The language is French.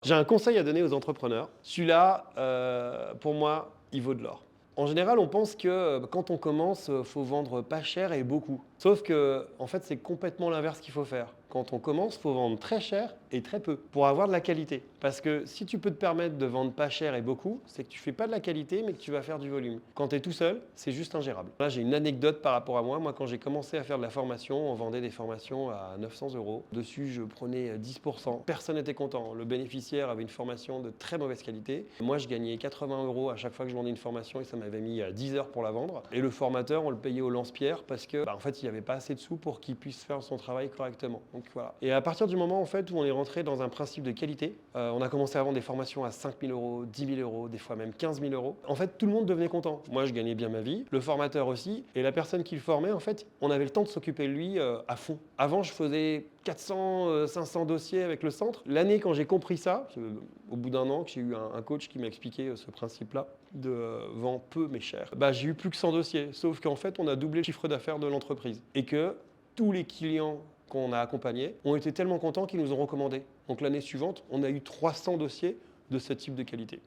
J'ai un conseil à donner aux entrepreneurs. Celui-là, pour moi, il vaut de l'or. En général, on pense que quand on commence, faut vendre pas cher et beaucoup. Sauf que, en fait, c'est complètement l'inverse qu'il faut faire. Quand on commence, faut vendre très cher et très peu pour avoir de la qualité. Parce que si tu peux te permettre de vendre pas cher et beaucoup, c'est que tu fais pas de la qualité, mais que tu vas faire du volume. Quand tu es tout seul, c'est juste ingérable. Là, j'ai une anecdote par rapport à moi. Moi, quand j'ai commencé à faire de la formation, on vendait des formations à 900 euros. Dessus, je prenais 10%. Personne n'était content. Le bénéficiaire avait une formation de très mauvaise qualité. Moi, je gagnais 80 euros à chaque fois que je vendais une formation et ça m'avait mis 10 heures pour la vendre. Et le formateur, on le payait au lance-pierre parce que, en fait, il n'y avait pas assez de sous pour qu'il puisse faire son travail correctement. Donc voilà. Et à partir du moment en fait où on est rentré dans un principe de qualité, on a commencé à vendre des formations à 5 000 euros, 10 000 euros, des fois même 15 000 euros. En fait, tout le monde devenait content. Moi, je gagnais bien ma vie, le formateur aussi, et la personne qui le formait, en fait, on avait le temps de s'occuper de lui à fond. Avant, je faisais 400, 500 dossiers avec le centre. L'année, quand j'ai compris ça, au bout d'un an, que j'ai eu un coach qui m'a expliqué ce principe-là de vend peu mais cher, j'ai eu plus que 100 dossiers. Sauf qu'en fait, on a doublé le chiffre d'affaires de l'entreprise. Et que tous les clients qu'on a accompagnés ont été tellement contents qu'ils nous ont recommandé. Donc l'année suivante, on a eu 300 dossiers de ce type de qualité.